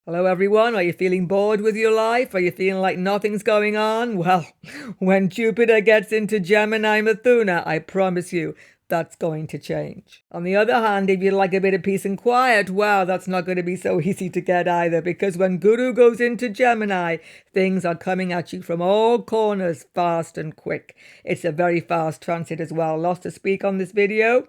Hello everyone, are you feeling bored with your life? Are you feeling like nothing's going on? Well, when Jupiter gets into Gemini Mithuna, I promise you, that's going to change. On the other hand, if you'd like a bit of peace and quiet, well, that's not going to be so easy to get either, because when Guru goes into Gemini, things are coming at you from all corners fast and quick. It's a very fast transit as well. Lots to speak on this video.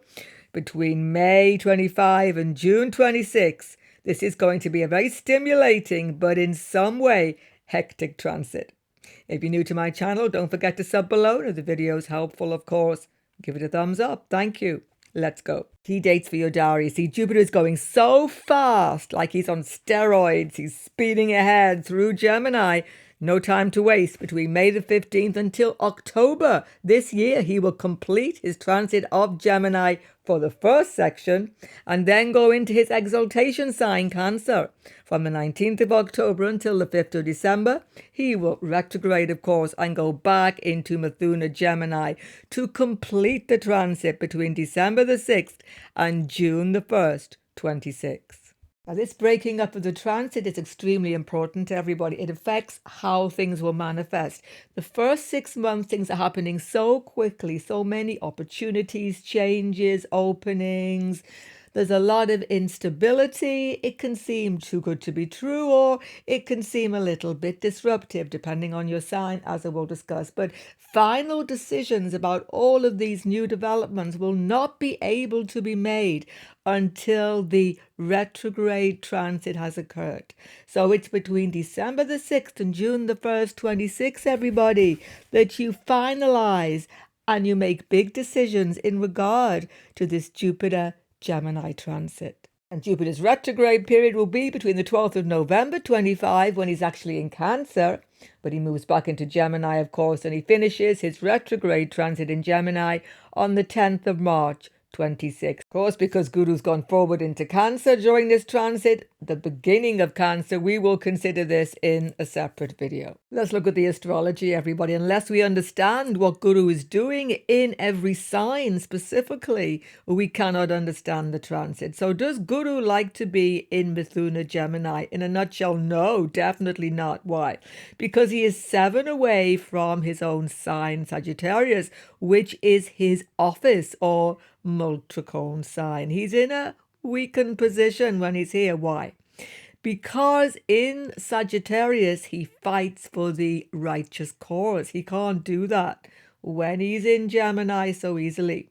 Between May 25 and June 26, this is going to be a very stimulating, but in some way, hectic transit. If you're new to my channel, don't forget to sub below. If the video is helpful, of course, give it a thumbs up. Thank you. Let's go. Key dates for your diary. See, Jupiter is going so fast, like he's on steroids. He's speeding ahead through Gemini. No time to waste. Between May the 15th until October this year, he will complete his transit of Gemini for the first section and then go into his exaltation sign, Cancer. From the 19th of October until the 5th of December, he will retrograde, of course, and go back into Mithuna Gemini to complete the transit between December the 6th and June the 1st, 26. Now, this breaking up of the transit is extremely important to everybody. It affects how things will manifest. The first 6 months, things are happening so quickly, so many opportunities, changes, openings. There's a lot of instability. It can seem too good to be true, or it can seem a little bit disruptive, depending on your sign, as I will discuss. But final decisions about all of these new developments will not be able to be made until the retrograde transit has occurred. So it's between December the 6th and June the 1st, 26, everybody, that you finalize and you make big decisions in regard to this Jupiter Gemini transit. And Jupiter's retrograde period will be between the 12th of November 25, when he's actually in Cancer, but he moves back into Gemini, of course, and he finishes his retrograde transit in Gemini on the 10th of March 26. Of course, because Guru's gone forward into Cancer during this transit, the beginning of Cancer, we will consider this in a separate video. Let's look at the astrology, everybody. Unless we understand what Guru is doing in every sign specifically, we cannot understand the transit. So does Guru like to be in Mithuna Gemini? In a nutshell, no, definitely not. Why? Because he is 7 away from his own sign, Sagittarius, which is his office or Multicone sign. He's in a weakened position when he's here. Why? Because in Sagittarius, he fights for the righteous cause. He can't do that when he's in Gemini so easily.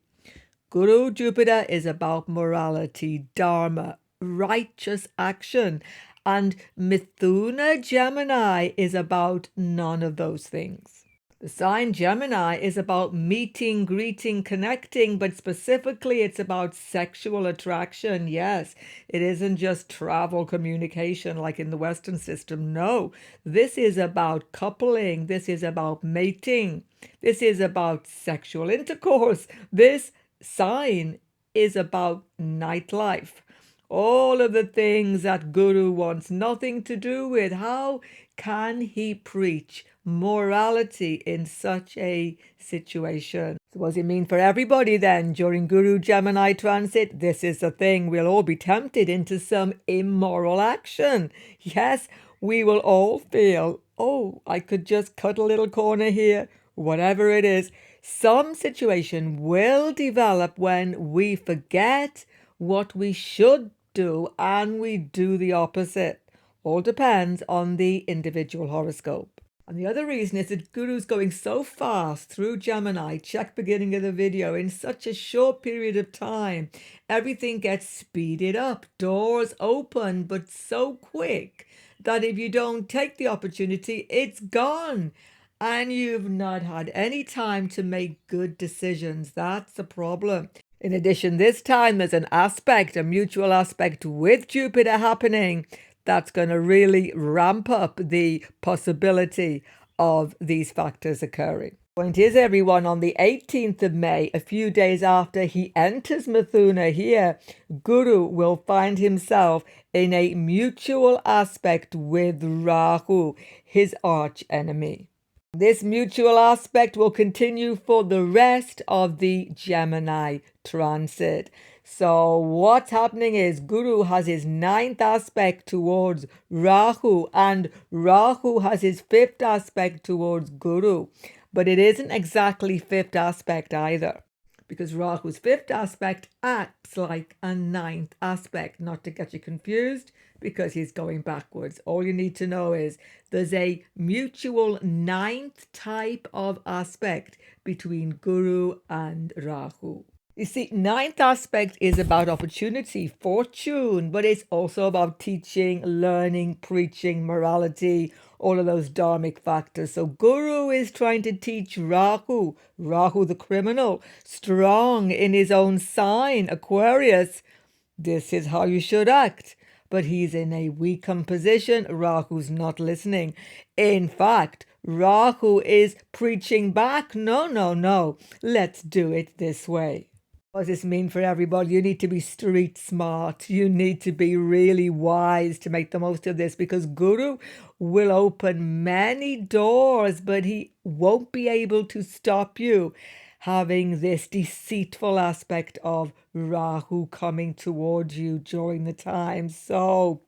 Guru Jupiter is about morality, dharma, righteous action. And Mithuna Gemini is about none of those things. The sign Gemini is about meeting, greeting, connecting, but specifically it's about sexual attraction. Yes, it isn't just travel communication like in the Western system. No, this is about coupling. This is about mating. This is about sexual intercourse. This sign is about nightlife. All of the things that Guru wants nothing to do with. How can he preach morality in such a situation? So what does it mean for everybody then during Guru Gemini transit? This is the thing. We'll all be tempted into some immoral action. Yes, we will all feel, oh, I could just cut a little corner here, whatever it is. Some situation will develop when we forget what we should do and we do the opposite. All depends on the individual horoscope. And the other reason is that Guru's going so fast through Gemini, check beginning of the video, in such a short period of time. Everything gets speeded up, doors open, but so quick that if you don't take the opportunity, it's gone. And you've not had any time to make good decisions. That's a problem. In addition, this time there's an aspect, a mutual aspect with Jupiter happening that's going to really ramp up the possibility of these factors occurring. Point is, everyone, on the 18th of May, a few days after he enters Mithuna here, Guru will find himself in a mutual aspect with Rahu, his arch enemy. This mutual aspect will continue for the rest of the Gemini transit. So what's happening is Guru has his 9th aspect towards Rahu, and Rahu has his 5th aspect towards Guru. But it isn't exactly 5th aspect either, because Rahu's 5th aspect acts like a 9th aspect. Not to get you confused, because he's going backwards. All you need to know is there's a mutual 9th type of aspect between Guru and Rahu. You see, 9th aspect is about opportunity, fortune, but it's also about teaching, learning, preaching, morality, all of those dharmic factors. So Guru is trying to teach Rahu, Rahu the criminal, strong in his own sign, Aquarius. This is how you should act. But he's in a weakened position. Rahu's not listening. In fact, Rahu is preaching back. No, no, no. Let's do it this way. What does this mean for everybody? You need to be street smart. You need to be really wise to make the most of this, because Guru will open many doors, but he won't be able to stop you having this deceitful aspect of Rahu coming towards you during the time. So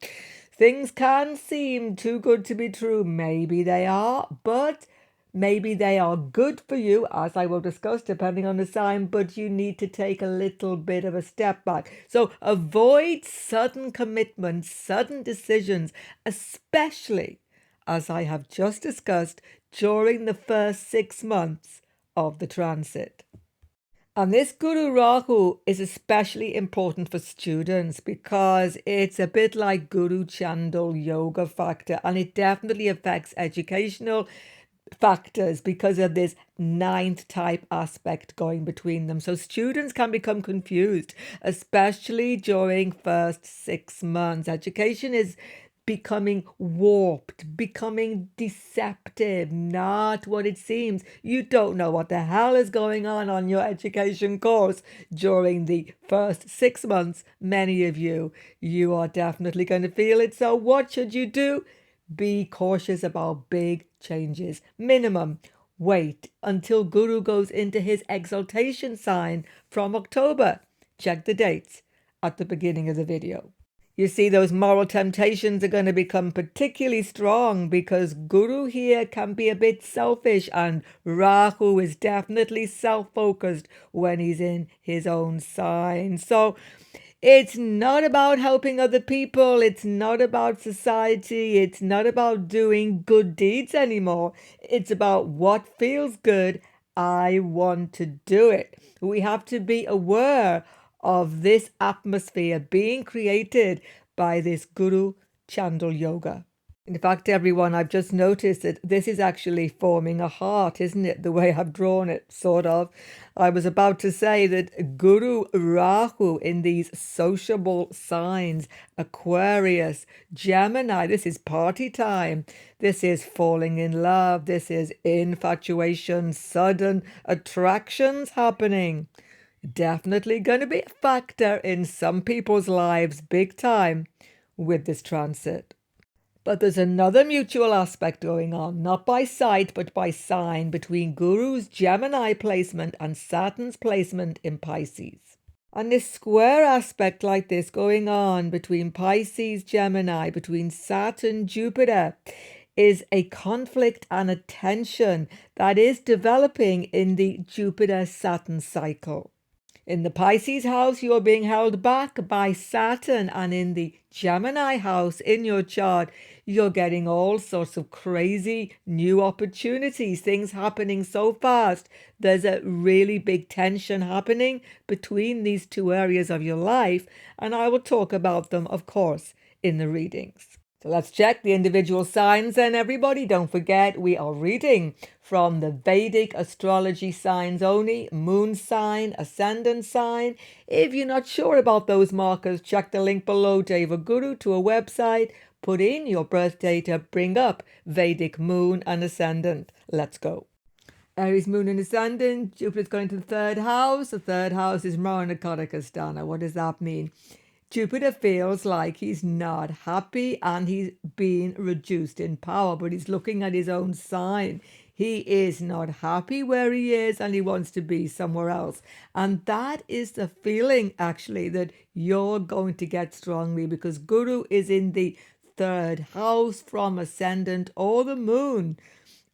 things can seem too good to be true. Maybe they are, but maybe they are good for you, as I will discuss, depending on the sign, but you need to take a little bit of a step back. So avoid sudden commitments, sudden decisions, especially, as I have just discussed, during the first 6 months of the transit. And this Guru Rahu is especially important for students because it's a bit like Guru Chandal Yoga factor, and it definitely affects educational factors because of this 9th type aspect going between them. So students can become confused, especially during first 6 months. Education is becoming warped, becoming deceptive, not what it seems. You don't know what the hell is going on your education course during the first 6 months. Many of you are definitely going to feel it. So what should you do? Be cautious about big changes. Minimum, wait until Guru goes into his exaltation sign from October. Check the dates at the beginning of the video. You see, those moral temptations are going to become particularly strong because Guru here can be a bit selfish, and Rahu is definitely self-focused when he's in his own sign. So it's not about helping other people. It's not about society. It's not about doing good deeds anymore. It's about what feels good. I want to do it. We have to be aware of this atmosphere being created by this Guru Chandal Yoga. In fact, everyone, I've just noticed that this is actually forming a heart, isn't it? The way I've drawn it, sort of. I was about to say that Guru Rahu in these sociable signs, Aquarius, Gemini, this is party time. This is falling in love. This is infatuation, sudden attractions happening. Definitely going to be a factor in some people's lives big time with this transit. But there's another mutual aspect going on, not by sight but by sign, between Guru's Gemini placement and Saturn's placement in Pisces. And this square aspect like this going on between Pisces, Gemini, between Saturn, Jupiter, is a conflict and a tension that is developing in the Jupiter-Saturn cycle. In the Pisces house, you are being held back by Saturn, and in the Gemini house in your chart, you're getting all sorts of crazy new opportunities, things happening so fast. There's a really big tension happening between these two areas of your life, and I will talk about them, of course, in the readings. So let's check the individual signs, and everybody, don't forget we are reading from the Vedic Astrology signs only, moon sign, ascendant sign. If you're not sure about those markers, check the link below, Deva Guru, to a website. Put in your birth data, bring up Vedic moon and ascendant. Let's go. Aries moon and ascendant, Jupiter's going to the 3rd house. The 3rd house is Maranakadakastana. What does that mean? Jupiter feels like he's not happy and he's being reduced in power, but he's looking at his own sign. He is not happy where he is and he wants to be somewhere else. And that is the feeling actually that you're going to get strongly, because Guru is in the third house from Ascendant or the Moon,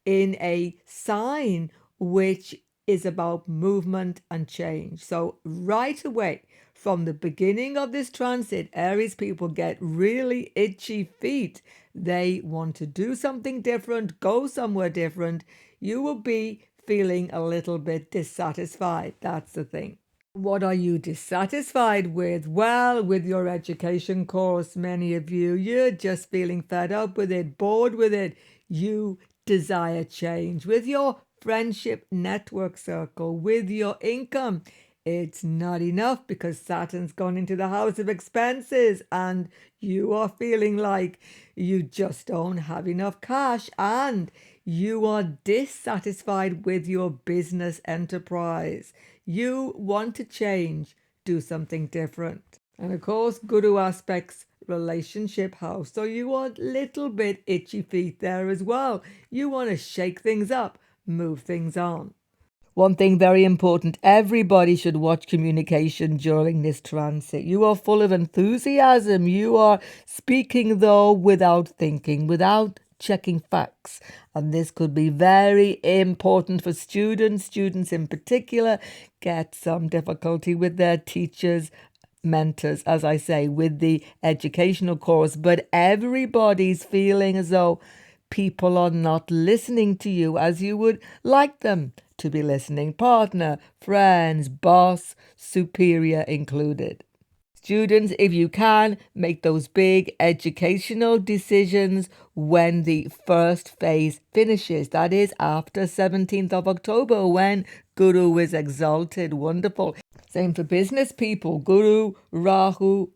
in a sign which is about movement and change. So right away from the beginning of this transit, Aries people get really itchy feet. They want to do something different, go somewhere different. You will be feeling a little bit dissatisfied. That's the thing. What are you dissatisfied with? Well, with your education course, many of you, you're just feeling fed up with it, bored with it. You desire change. With your friendship network circle, with your income, it's not enough because Saturn's gone into the house of expenses and you are feeling like you just don't have enough cash, and you are dissatisfied with your business enterprise. You want to change, do something different. And of course, Guru aspects relationship house. So you want a little bit itchy feet there as well. You want to shake things up, move things on. One thing very important, everybody should watch communication during this transit. You are full of enthusiasm. You are speaking, though, without thinking, without checking facts. And this could be very important for students. Students in particular get some difficulty with their teachers, mentors, as I say, with the educational course. But everybody's feeling as though people are not listening to you as you would like them to be listening. Partner, friends, boss, superior included. Students, if you can, make those big educational decisions when the first phase finishes. That is after 17th of October when Guru is exalted. Wonderful. Same for business people. Guru, Rahu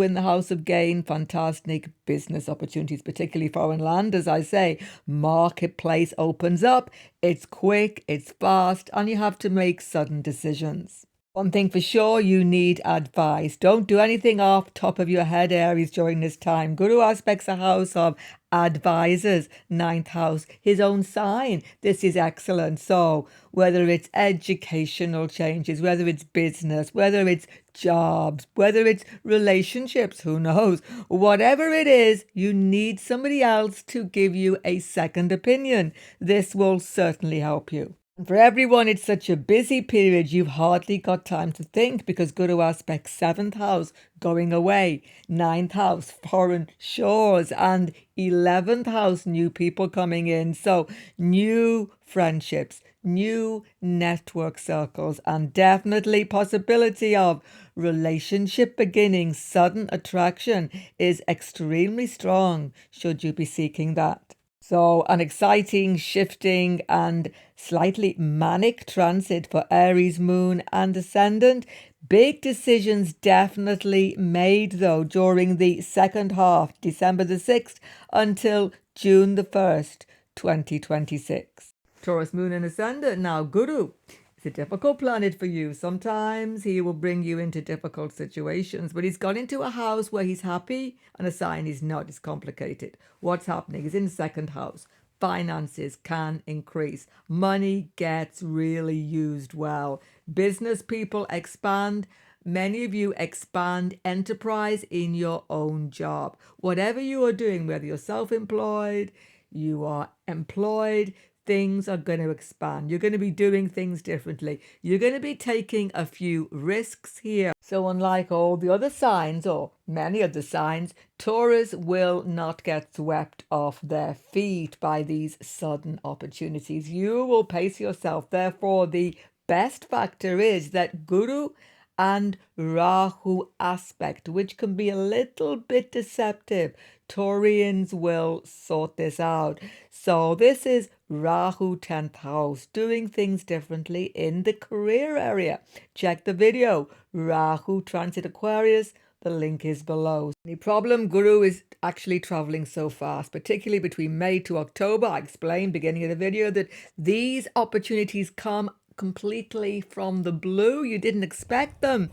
in the house of gain. Fantastic business opportunities, particularly foreign land, as I say. Marketplace opens up. It's quick, it's fast, and you have to make sudden decisions. One thing for sure, you need advice. Don't do anything off top of your head, Aries, during this time. Guru aspects a house of advisors, ninth house, his own sign. This is excellent. So whether it's educational changes, whether it's business, whether it's jobs, whether it's relationships, who knows? Whatever it is, you need somebody else to give you a second opinion. This will certainly help you. For everyone, it's such a busy period, you've hardly got time to think, because Guru aspects 7th house, going away, 9th house, foreign shores, and 11th house, new people coming in. So new friendships, new network circles, and definitely possibility of relationship beginning. Sudden attraction is extremely strong should you be seeking that. So an exciting, shifting and slightly manic transit for Aries, Moon and Ascendant. Big decisions definitely made, though, during the second half, December the 6th until June the 1st, 2026. Taurus, Moon and Ascendant. Now, Guru is a difficult planet for you. Sometimes he will bring you into difficult situations, but he's gone into a house where he's happy, and a sign he's not. It's complicated. What's happening is in the second house. Finances can increase. Money gets really used well. Business people expand. Many of you expand enterprise in your own job. Whatever you are doing, whether you're self-employed, you are employed, things are going to expand. You're going to be doing things differently. You're going to be taking a few risks here. So unlike all the other signs, or many of the signs, Taurus will not get swept off their feet by these sudden opportunities. You will pace yourself. Therefore, the best factor is that Guru and Rahu aspect, which can be a little bit deceptive. Taurians will sort this out. So this is Rahu 10th house, doing things differently in the career area. Check the video, Rahu transit Aquarius. The link is below. The problem, Guru is actually traveling so fast, particularly between May to October. I explained beginning of the video that these opportunities come completely from the blue. You didn't expect them.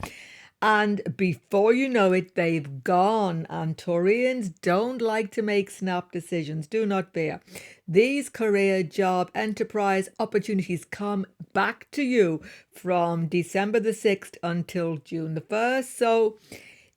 And before you know it, they've gone. And Taurians don't like to make snap decisions. Do not fear. These career, job, enterprise opportunities come back to you from December the 6th until June the 1st. So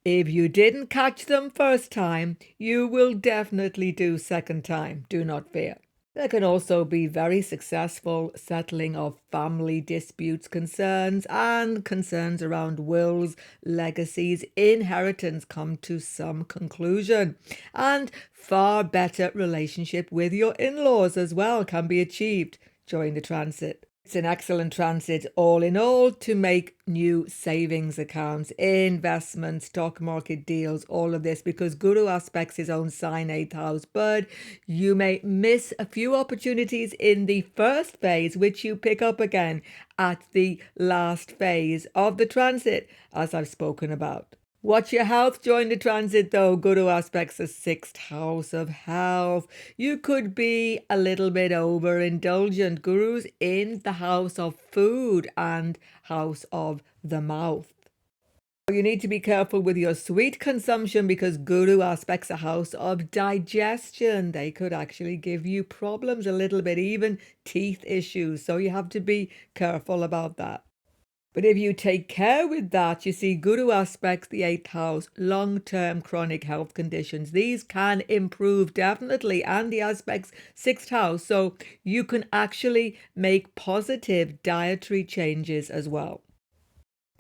if you didn't catch them first time, you will definitely do second time. Do not fear. There can also be very successful settling of family disputes, concerns, and concerns around wills, legacies, inheritance come to some conclusion. And far better relationship with your in-laws as well can be achieved during the transit. It's an excellent transit all in all to make new savings accounts, investments, stock market deals, all of this, because Guru aspects his own sign 8th house. But you may miss a few opportunities in the first phase, which you pick up again at the last phase of the transit, as I've spoken about. Watch your health during the transit though. Guru aspects the 6th house of health. You could be a little bit overindulgent. Guru's in the house of food and house of the mouth. You need to be careful with your sweet consumption because Guru aspects a house of digestion. They could actually give you problems a little bit, even teeth issues. So you have to be careful about that. But if you take care with that, you see, Guru aspects the 8th house, long-term chronic health conditions. These can improve definitely, and the aspects 6th house. So you can actually make positive dietary changes as well.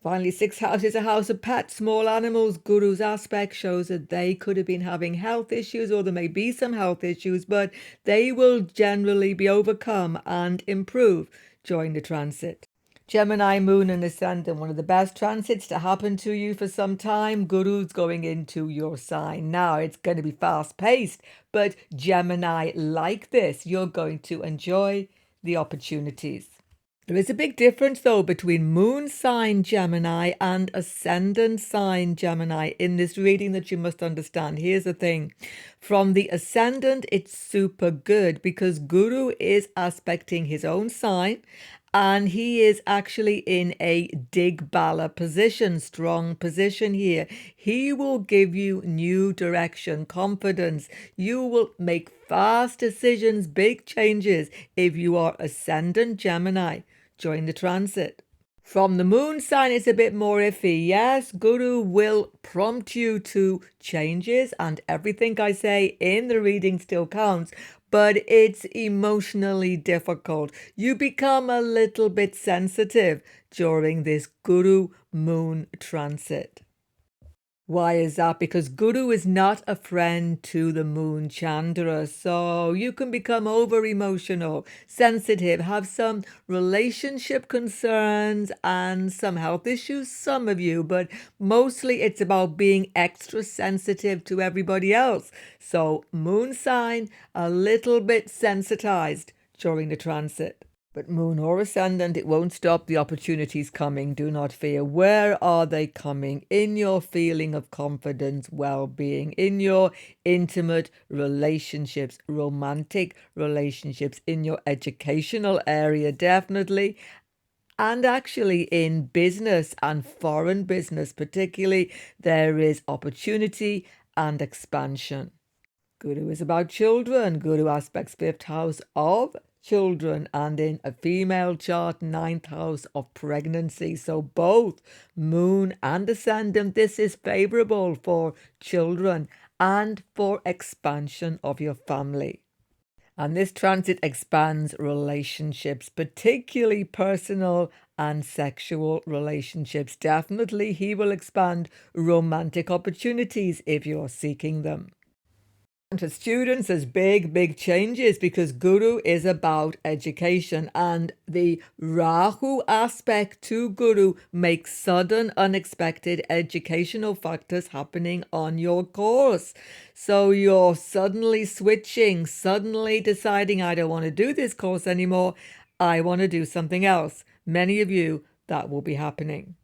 Finally, 6th house is a house of pets, small animals. Guru's aspect shows that they could have been having health issues, or there may be some health issues, but they will generally be overcome and improve during the transit. Gemini, Moon and Ascendant, one of the best transits to happen to you for some time. Guru's going into your sign. Now, it's going to be fast-paced, but Gemini like this. You're going to enjoy the opportunities. There is a big difference, though, between Moon sign Gemini and Ascendant sign Gemini in this reading that you must understand. Here's the thing. From the Ascendant, it's super good because Guru is aspecting his own sign, and he is actually in a Digbala position, strong position here. He will give you new direction, confidence. You will make fast decisions, big changes if you are Ascendant Gemini during the transit. From the Moon sign, it's a bit more iffy. Yes, Guru will prompt you to changes, and everything I say in the reading still counts, but it's emotionally difficult. You become a little bit sensitive during this Guru Moon transit. Why is that? Because Guru is not a friend to the Moon Chandra. So you can become over emotional, sensitive, have some relationship concerns and some health issues, some of you, but mostly it's about being extra sensitive to everybody else. So Moon sign, a little bit sensitized during the transit. But Moon or Ascendant, it won't stop the opportunities coming. Do not fear. Where are they coming? In your feeling of confidence, well-being, in your intimate relationships, romantic relationships, in your educational area, definitely. And actually in business and foreign business particularly, there is opportunity and expansion. Guru is about children. Guru aspects 5th house of children, and in a female chart 9th house of pregnancy. So both Moon and Ascendant, this is favorable for children and for expansion of your family. And this transit expands relationships, particularly personal and sexual relationships. Definitely he will expand romantic opportunities if you're seeking them. To students, there's big changes because Guru is about education, and the Rahu aspect to Guru makes sudden, unexpected educational factors happening on your course. So you're suddenly switching, suddenly deciding, I don't want to do this course anymore. I want to do something else. Many of you, that will be happening.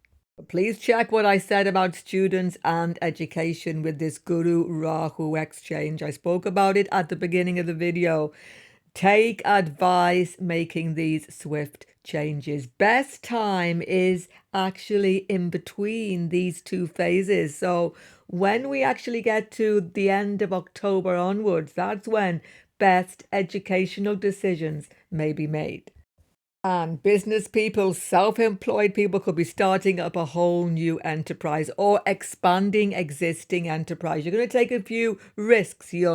Please check what I said about students and education with this Guru-Rahu exchange. I spoke about it at the beginning of the video. Take advice making these swift changes. Best time is actually in between these two phases. So when we actually get to the end of October onwards, that's when best educational decisions may be made. And business people, self-employed people could be starting up a whole new enterprise or expanding existing enterprise. You're going to take a few risks. You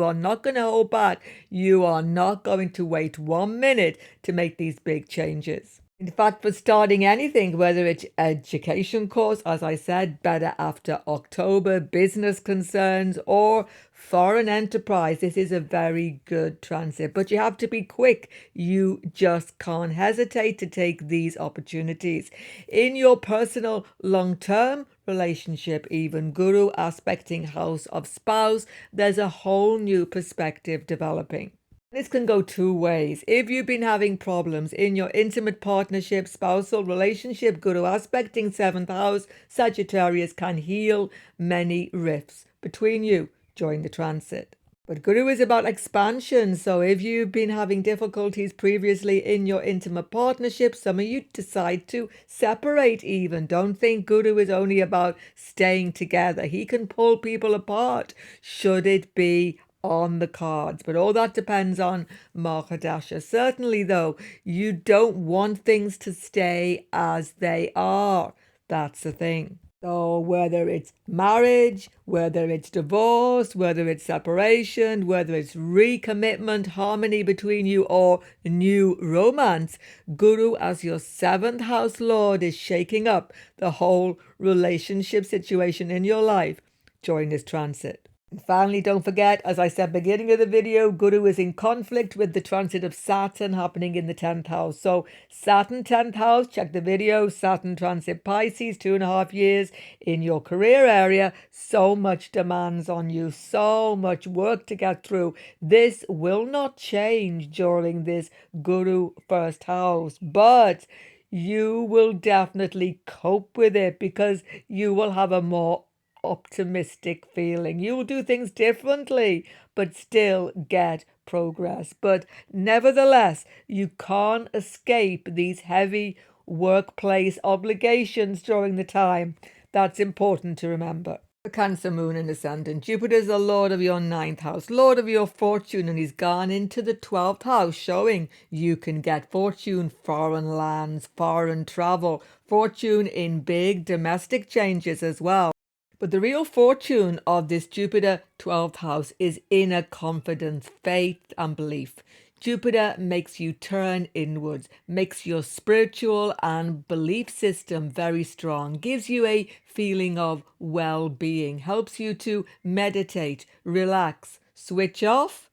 are not going to hold back. You are not going to wait 1 minute to make these big changes. In fact, for starting anything, whether it's education course, as I said, better after October, business concerns, or foreign enterprise, this is a very good transit. But you have to be quick. You just can't hesitate to take these opportunities. In your personal long-term relationship, even Guru aspecting house of spouse, there's a whole new perspective developing. This can go two ways. If you've been having problems in your intimate partnership, spousal relationship, Guru aspecting 7th house, Sagittarius can heal many rifts between you during the transit. But Guru is about expansion. So if you've been having difficulties previously in your intimate partnership, some of you decide to separate even. Don't think Guru is only about staying together. He can pull people apart should it be on the cards, but all that depends on Mahadasha. Certainly though, you don't want things to stay as they are. That's the thing. So whether it's marriage, whether it's divorce, whether it's separation, whether it's recommitment, harmony between you, or new romance, Guru as your 7th house lord is shaking up the whole relationship situation in your life during this transit. And finally, don't forget, as I said beginning of the video, Guru is in conflict with the transit of Saturn happening in the 10th house. So Saturn 10th house, check the video, Saturn transit Pisces, 2.5 years in your career area. So much demands on you, so much work to get through. This will not change during this Guru first house, but you will definitely cope with it because you will have a more optimistic feeling. You will do things differently, but still get progress. But nevertheless, you can't escape these heavy workplace obligations during the time. That's important to remember. The Cancer Moon and Ascendant. Jupiter is the Lord of your 9th house, Lord of your fortune, and he's gone into the 12th house, showing you can get fortune, foreign lands, foreign travel, fortune in big domestic changes as well. But the real fortune of this Jupiter 12th house is inner confidence, faith and belief. Jupiter makes you turn inwards, makes your spiritual and belief system very strong, gives you a feeling of well-being, helps you to meditate, relax, switch off.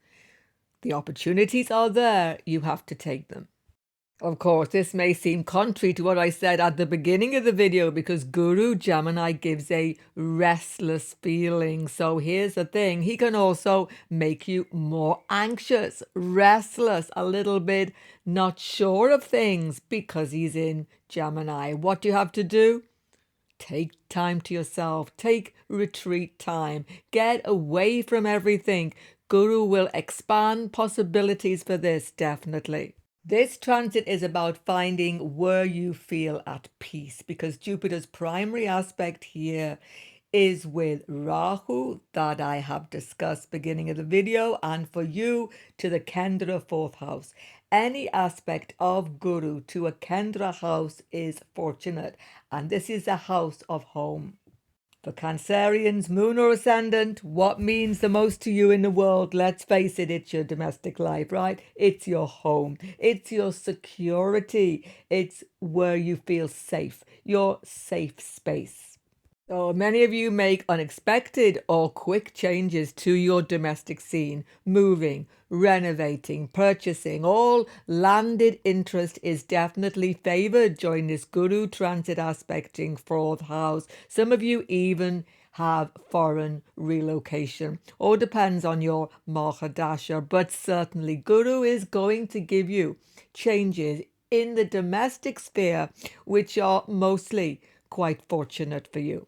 The opportunities are there, you have to take them. Of course, this may seem contrary to what I said at the beginning of the video because Guru Gemini gives a restless feeling. So here's the thing, he can also make you more anxious, restless, a little bit not sure of things because he's in Gemini. What do you have to do? Take time to yourself, take retreat time, get away from everything. Guru will expand possibilities for this, definitely. This transit is about finding where you feel at peace because Jupiter's primary aspect here is with Rahu that I have discussed beginning of the video, and for you to the Kendra 4th house. Any aspect of Guru to a Kendra house is fortunate, and this is a house of home. For Cancerians, Moon or Ascendant, what means the most to you in the world? Let's face it, it's your domestic life, right? It's your home. It's your security. It's where you feel safe, your safe space. So many of you make unexpected or quick changes to your domestic scene, moving, renovating, purchasing. All landed interest is definitely favored during this Guru transit aspecting 4th house. Some of you even have foreign relocation. All depends on your Mahadasha, but certainly Guru is going to give you changes in the domestic sphere, which are mostly quite fortunate for you.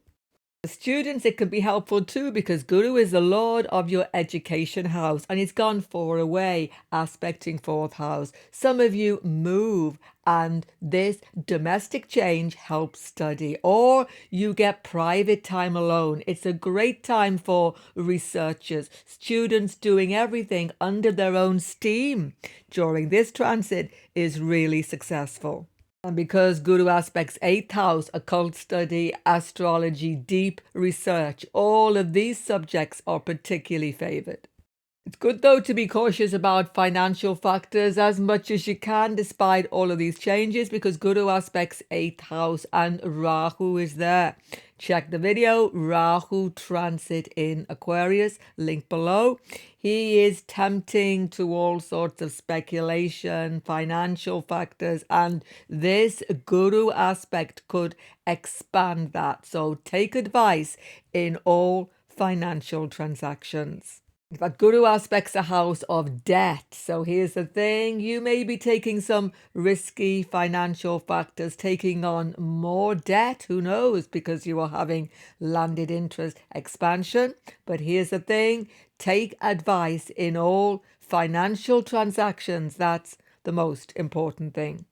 For students, it can be helpful too because Guru is the lord of your education house and he's gone 4 away, aspecting 4th house. Some of you move and this domestic change helps study, or you get private time alone. It's a great time for researchers, students doing everything under their own steam during this transit is really successful. And because Guru aspects 8th house, occult study, astrology, deep research, all of these subjects are particularly favored. It's good though to be cautious about financial factors as much as you can despite all of these changes because Guru aspects 8th house and Rahu is there. Check the video, Rahu transit in Aquarius, link below. He is tempting to all sorts of speculation, financial factors, and this Guru aspect could expand that. So take advice in all financial transactions. In fact, Guru aspects a house of debt. So here's the thing, you may be taking some risky financial factors, taking on more debt, who knows, because you are having landed interest expansion. But here's the thing, take advice in all financial transactions. That's the most important thing.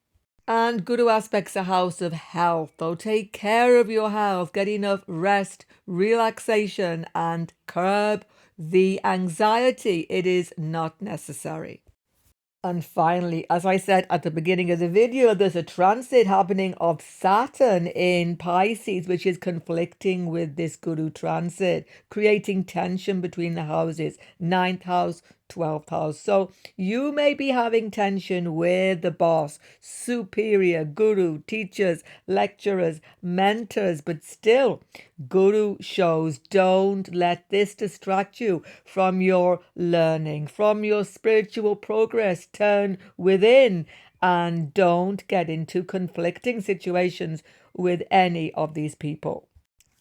And Guru aspects a house of health. So take care of your health, get enough rest, relaxation, and curb the anxiety. It is not necessary. And finally, as I said at the beginning of the video, there's a transit happening of Saturn in Pisces, which is conflicting with this Guru transit, creating tension between the houses, 9th house, 12th house. So you may be having tension with the boss, superior, guru, teachers, lecturers, mentors, but still, Guru shows don't let this distract you from your learning, from your spiritual progress. Turn within and don't get into conflicting situations with any of these people.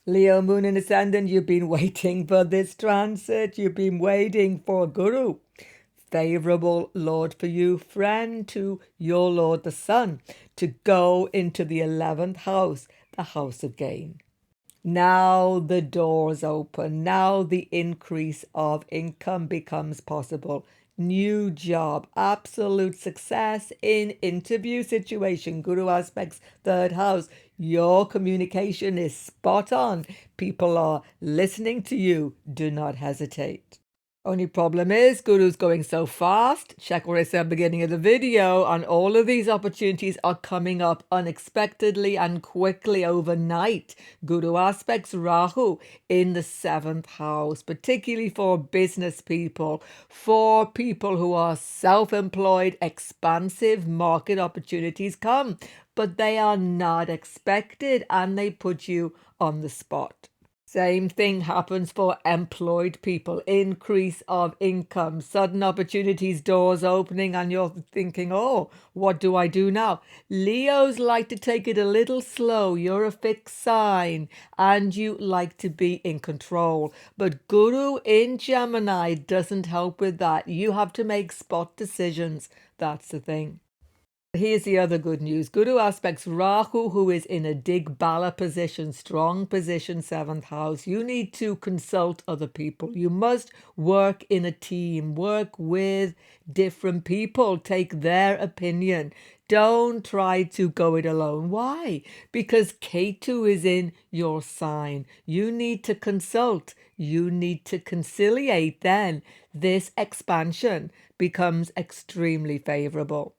Leo, Moon and Ascendant, you've been waiting for this transit. You've been waiting for Guru. Favorable Lord for you, friend to your Lord the Sun, to go into the 11th house, the house of gain. Now the doors open. Now the increase of income becomes possible. New job, absolute success in interview situation. Guru aspects 3rd house. Your communication is spot on. People are listening to you. Do not hesitate. Only problem is Guru's going so fast. Check what I said at the beginning of the video, and all of these opportunities are coming up unexpectedly and quickly overnight. Guru aspects Rahu in the 7th house, particularly for business people, for people who are self-employed. Expansive market opportunities come, but they are not expected and they put you on the spot. Same thing happens for employed people. Increase of income, sudden opportunities, doors opening, and you're thinking, oh, what do I do now? Leos like to take it a little slow. You're a fixed sign and you like to be in control. But Guru in Gemini doesn't help with that. You have to make spot decisions. That's the thing. Here's the other good news. Guru aspects Rahu, who is in a Digbala position, strong position, 7th house. You need to consult other people. You must work in a team, work with different people, take their opinion. Don't try to go it alone. Why? Because Ketu is in your sign. You need to consult. You need to conciliate. Then this expansion becomes extremely favorable.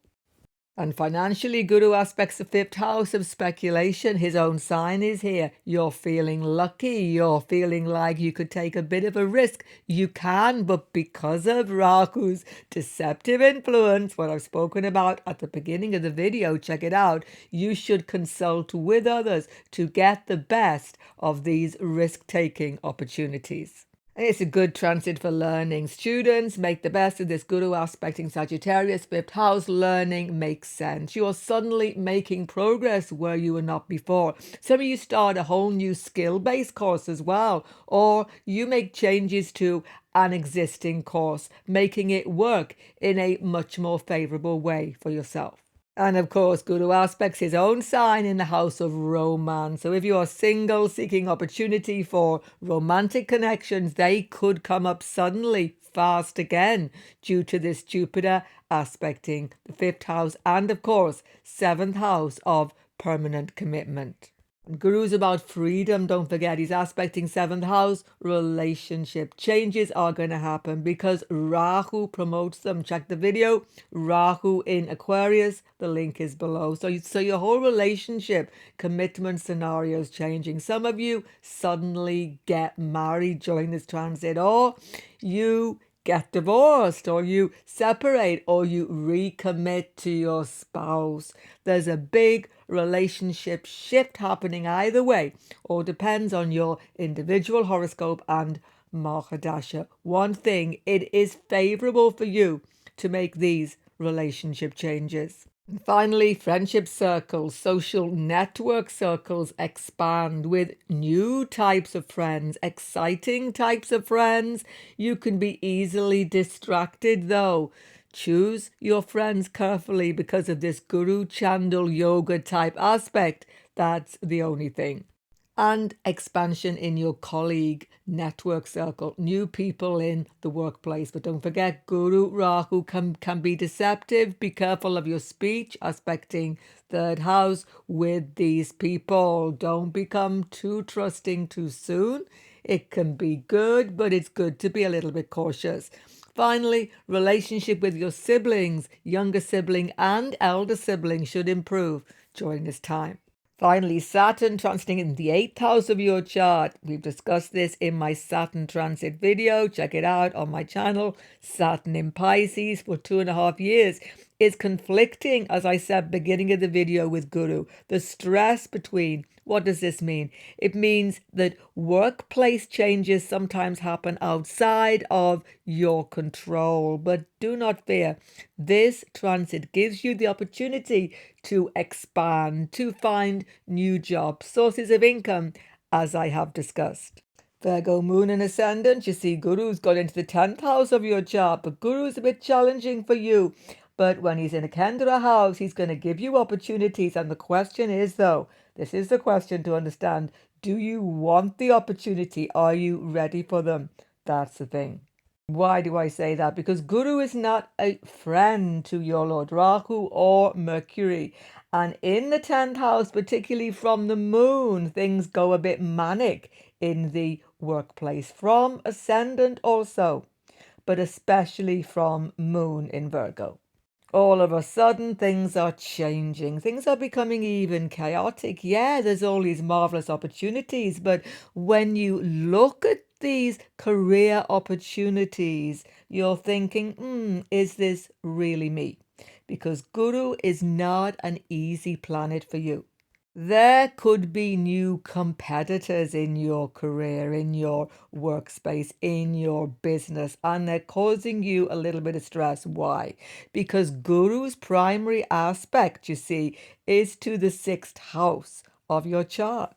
And financially, Guru aspects the 5th house of speculation. His own sign is here. You're feeling lucky. You're feeling like you could take a bit of a risk. You can, but because of Rahu's deceptive influence, what I've spoken about at the beginning of the video, check it out, you should consult with others to get the best of these risk-taking opportunities. And it's a good transit for learning. Students, make the best of this Guru aspecting Sagittarius, 5th house. Learning makes sense. You are suddenly making progress where you were not before. Some of you start a whole new skill-based course as well, or you make changes to an existing course, making it work in a much more favorable way for yourself. And of course, Guru aspects his own sign in the house of romance. So if you are single, seeking opportunity for romantic connections, they could come up suddenly, fast again, due to this Jupiter aspecting the 5th house and, of course, 7th house of permanent commitment. Guru's about freedom, don't forget. He's aspecting 7th house. Relationship changes are going to happen because Rahu promotes them. Check the video. Rahu in Aquarius. The link is below. So your whole relationship commitment scenario is changing. Some of you suddenly get married during this transit, or you get divorced, or you separate, or you recommit to your spouse. There's a big relationship shift happening either way, or depends on your individual horoscope and Mahadasha. One thing, it is favorable for you to make these relationship changes. And finally, friendship circles, social network circles expand with new types of friends, exciting types of friends. You can be easily distracted though. Choose your friends carefully because of this Guru Chandal Yoga type aspect. That's the only thing. And expansion in your colleague network circle, new people in the workplace. But don't forget, Guru Rahu can be deceptive. Be careful of your speech, aspecting 3rd house with these people. Don't become too trusting too soon. It can be good, but it's good to be a little bit cautious. Finally, relationship with your siblings, younger sibling and elder sibling should improve during this time. Finally, Saturn transiting in the 8th house of your chart. We've discussed this in my Saturn transit video. Check it out on my channel. Saturn in Pisces for 2.5 years is conflicting, as I said beginning of the video, with Guru. The stress between, what does this mean? It means that workplace changes sometimes happen outside of your control. But do not fear. This transit gives you the opportunity to expand, to find new jobs, sources of income, as I have discussed. Virgo, Moon and Ascendant, you see Guru's got into the 10th house of your chart, but Guru's a bit challenging for you. But when he's in a Kendra house, he's going to give you opportunities. And the question is, though, this is the question to understand, do you want the opportunity? Are you ready for them? That's the thing. Why do I say that? Because Guru is not a friend to your Lord Rahu or Mercury. And in the 10th house, particularly from the moon, things go a bit manic in the workplace. From Ascendant also, but especially from Moon in Virgo. All of a sudden, things are changing. Things are becoming even chaotic. Yeah, there's all these marvelous opportunities, but when you look at these career opportunities, you're thinking, is this really me? Because Guru is not an easy planet for you. There could be new competitors in your career, in your workspace, in your business, and they're causing you a little bit of stress. Why? Because Guru's primary aspect, you see, is to the 6th house of your chart.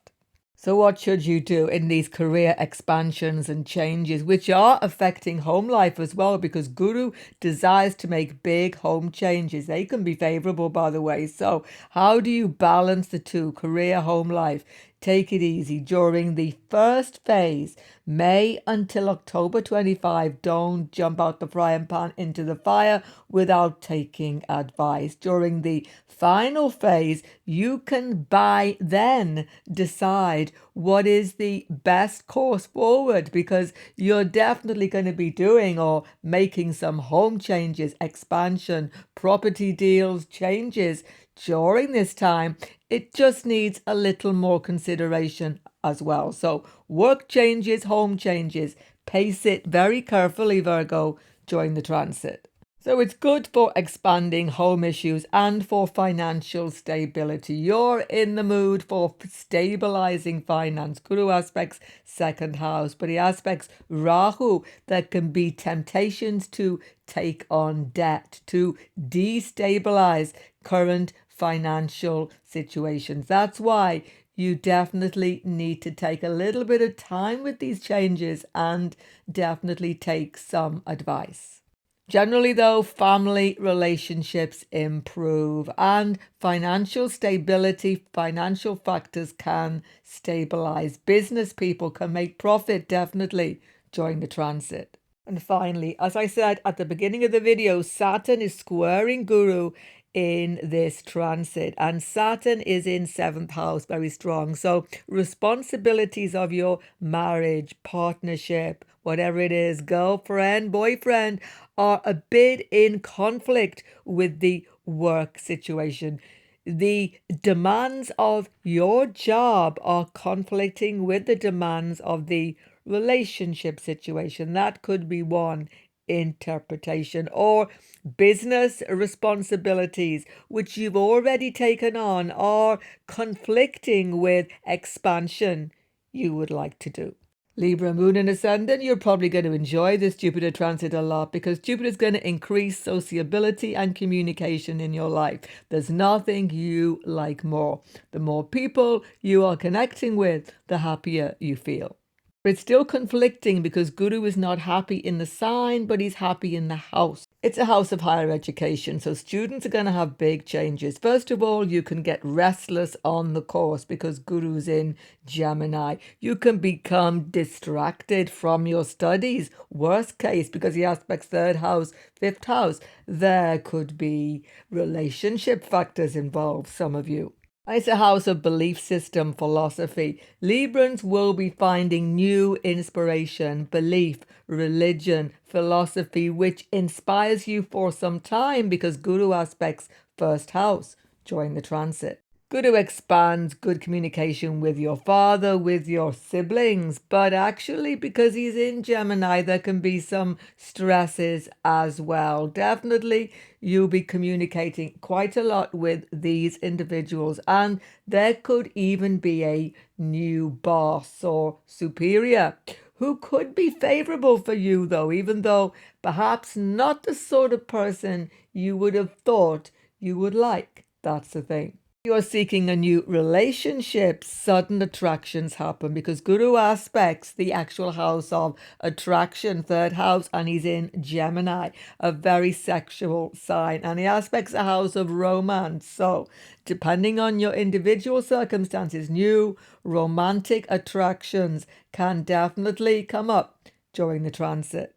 So what should you do in these career expansions and changes, which are affecting home life as well, because Guru desires to make big home changes. They can be favorable, by the way. So how do you balance the two, career, home life? Take it easy during the first phase, May until October 25. Don't jump out the frying pan into the fire without taking advice. During the final phase, you can by then decide what is the best course forward, because you're definitely going to be doing or making some home changes, expansion, property deals, changes during this time. It just needs a little more consideration as well. So work changes, home changes, pace it very carefully, Virgo, during the transit. So it's good for expanding home issues and for financial stability. You're in the mood for stabilizing finance. Guru aspects 2nd house, but he aspects Rahu. There can be temptations to take on debt, to destabilize current financial situations. That's why you definitely need to take a little bit of time with these changes and definitely take some advice. Generally, though, family relationships improve and financial stability, financial factors can stabilize. Business people can make profit definitely during the transit. And finally, as I said at the beginning of the video, Saturn is squaring Guru in this transit, and Saturn is in 7th house, very strong. So responsibilities of your marriage, partnership, whatever it is, girlfriend, boyfriend, are a bit in conflict with the work situation. The demands of your job are conflicting with the demands of the relationship situation. That could be one interpretation. Or business responsibilities, which you've already taken on, are conflicting with expansion you would like to do. Libra, Moon and Ascendant, you're probably going to enjoy this Jupiter transit a lot because Jupiter is going to increase sociability and communication in your life. There's nothing you like more. The more people you are connecting with, the happier you feel. But it's still conflicting because Guru is not happy in the sign, but he's happy in the house. It's a house of higher education, so students are going to have big changes. First of all, you can get restless on the course because Guru's in Gemini. You can become distracted from your studies. Worst case, because he aspects 3rd house, 5th house, there could be relationship factors involved, some of you. It's a house of belief system philosophy. Librans will be finding new inspiration, belief, religion, philosophy, which inspires you for some time because Guru aspects 1st house during the transit. Guru expands good communication with your father, with your siblings, but actually because he's in Gemini, there can be some stresses as well. Definitely, you'll be communicating quite a lot with these individuals, and there could even be a new boss or superior who could be favorable for you, though, even though perhaps not the sort of person you would have thought you would like. That's the thing. You're seeking a new relationship, sudden attractions happen because Guru aspects the actual house of attraction, 3rd house, and he's in Gemini, a very sexual sign, and he aspects the house of romance. So depending on your individual circumstances, new romantic attractions can definitely come up during the transit.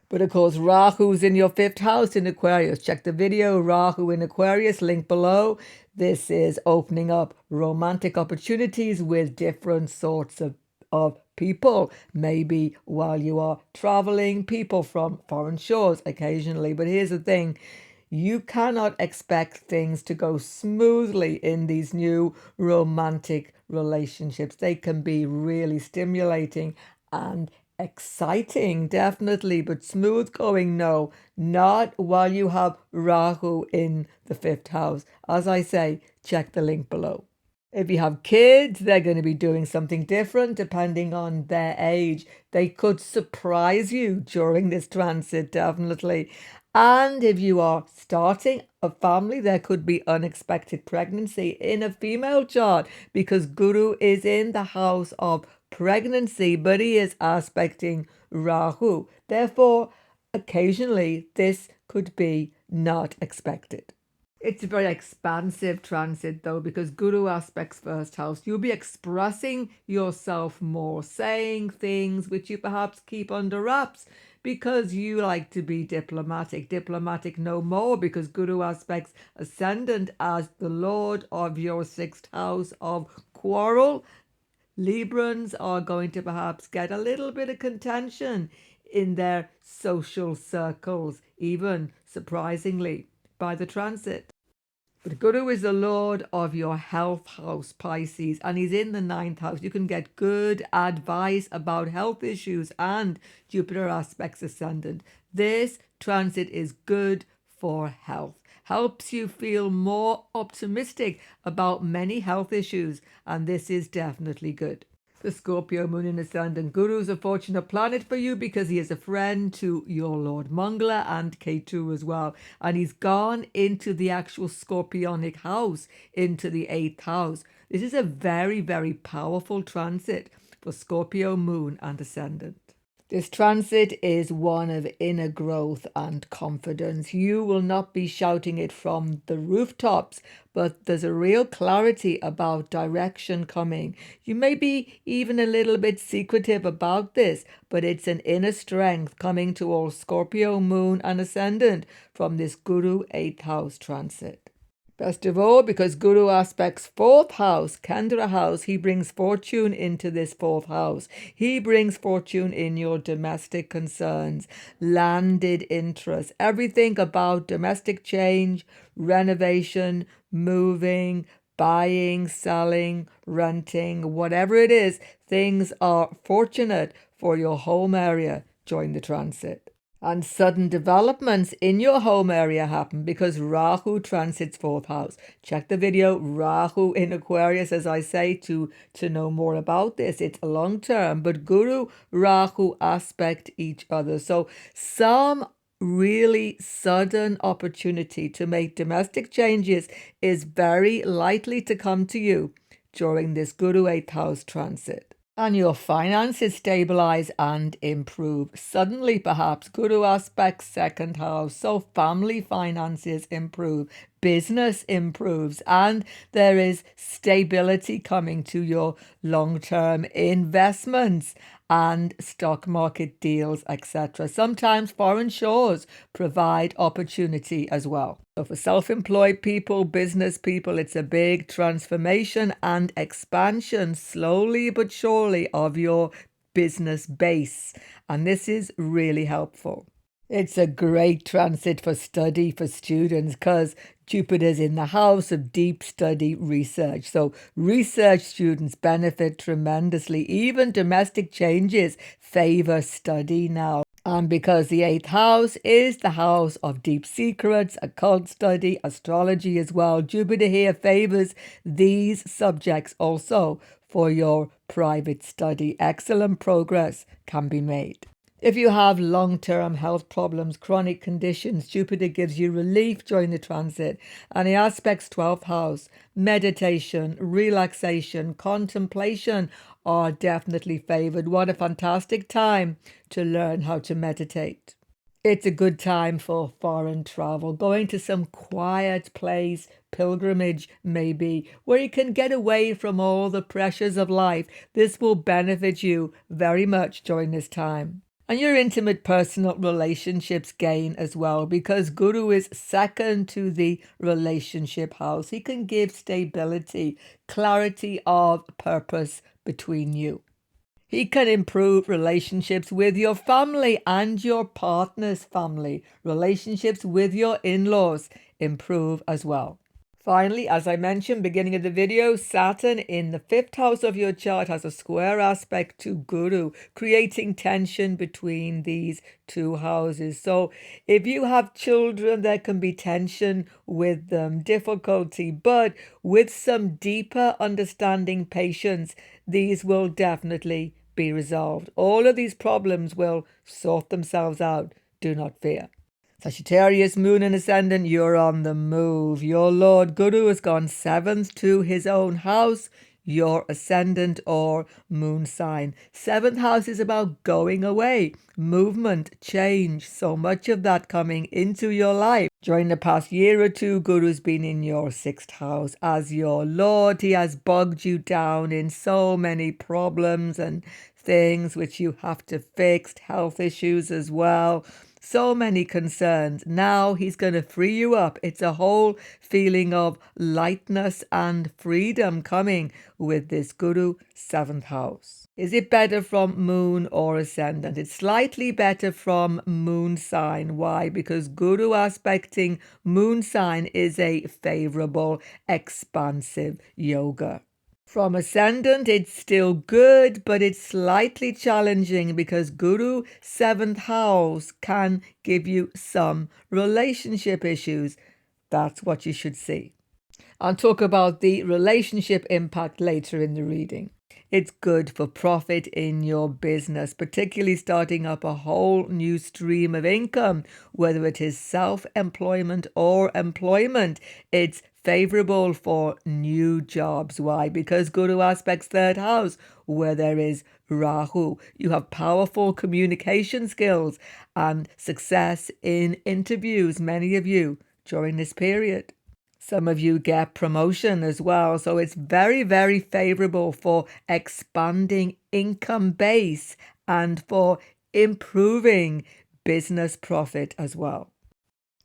But of course, Rahu's in your 5th house in Aquarius. Check the video, Rahu in Aquarius, link below. This is opening up romantic opportunities with different sorts of people. Maybe while you are traveling, people from foreign shores occasionally. But here's the thing. You cannot expect things to go smoothly in these new romantic relationships. They can be really stimulating and exciting, definitely, but smooth going, no, not while you have Rahu in the 5th house. As I say, check the link below. If you have kids, they're going to be doing something different depending on their age. They could surprise you during this transit, definitely. And if you are starting a family, there could be unexpected pregnancy in a female chart because Guru is in the house of pregnancy, but he is aspecting Rahu. Therefore, occasionally this could be not expected. It's a very expansive transit though because Guru aspects 1st house. You'll be expressing yourself more, saying things which you perhaps keep under wraps because you like to be diplomatic. Diplomatic no more because Guru aspects Ascendant as the Lord of your 6th house of quarrel. Librans are going to perhaps get a little bit of contention in their social circles, even surprisingly, by the transit. But Guru is the Lord of your health house, Pisces, and he's in the 9th house. You can get good advice about health issues and Jupiter aspects Ascendant. This transit is good for health. Helps you feel more optimistic about many health issues, and this is definitely good. The Scorpio, Moon and Ascendant Guru is a fortunate planet for you because he is a friend to your Lord Mangala and Ketu as well. And he's gone into the actual Scorpionic house, into the 8th house. This is a very, very powerful transit for Scorpio, Moon and Ascendant. This transit is one of inner growth and confidence. You will not be shouting it from the rooftops, but there's a real clarity about direction coming. You may be even a little bit secretive about this, but it's an inner strength coming to all Scorpio, Moon, and Ascendant from this Guru 8th house transit. Best of all, because Guru aspects 4th house, Kendra house, he brings fortune into this 4th house. He brings fortune in your domestic concerns, landed interest, everything about domestic change, renovation, moving, buying, selling, renting, whatever it is, things are fortunate for your home area during the transit. And sudden developments in your home area happen because Rahu transits 4th house. Check the video, Rahu in Aquarius, as I say, to know more about this. It's a long term, but Guru, Rahu aspect each other. So some really sudden opportunity to make domestic changes is very likely to come to you during this Guru 8th house transit. And your finances stabilize and improve. Suddenly, perhaps, Guru aspects 2nd house, so family finances improve, business improves, and there is stability coming to your long-term investments and stock market deals, etc. Sometimes foreign shores provide opportunity as well. So for self-employed people, business people, it's a big transformation and expansion, slowly but surely, of your business base. And this is really helpful. It's a great transit for study for students because Jupiter's in the house of deep study research. So research students benefit tremendously. Even domestic changes favor study now. And because the 8th house is the house of deep secrets, occult study, astrology as well, Jupiter here favors these subjects also for your private study. Excellent progress can be made. If you have long-term health problems, chronic conditions, Jupiter gives you relief during the transit. And he aspects 12th house. Meditation, relaxation, contemplation are definitely favored. What a fantastic time to learn how to meditate. It's a good time for foreign travel, going to some quiet place, pilgrimage maybe, where you can get away from all the pressures of life. This will benefit you very much during this time. And your intimate personal relationships gain as well because Guru is 2nd to the relationship house. He can give stability, clarity of purpose between you. He can improve relationships with your family and your partner's family. Relationships with your in-laws improve as well. Finally, as I mentioned beginning of the video, Saturn in the 5th house of your chart has a square aspect to Guru, creating tension between these two houses. So if you have children, there can be tension with them, difficulty, but with some deeper understanding, patience, these will definitely be resolved. All of these problems will sort themselves out. Do not fear. Sagittarius, Moon and Ascendant, you're on the move. Your Lord Guru has gone 7th to his own house, your Ascendant or Moon sign. 7th house is about going away, movement, change. So much of that coming into your life. During the past year or two, Guru's been in your 6th house as your Lord. He has bogged you down in so many problems and things which you have to fix, health issues as well. So many concerns. Now he's going to free you up. It's a whole feeling of lightness and freedom coming with this Guru 7th house. Is it better from Moon or Ascendant? It's slightly better from Moon sign. Why? Because Guru aspecting Moon sign is a favorable, expansive yoga. From Ascendant, it's still good, but it's slightly challenging because Guru 7th house can give you some relationship issues. That's what you should see. I'll talk about the relationship impact later in the reading. It's good for profit in your business, particularly starting up a whole new stream of income, whether it is self-employment or employment. It's favorable for new jobs. Why? Because Guru aspects third house, where there is Rahu. You have powerful communication skills and success in interviews, many of you, during this period. Some of you get promotion as well. So it's very, very favorable for expanding income base and for improving business profit as well.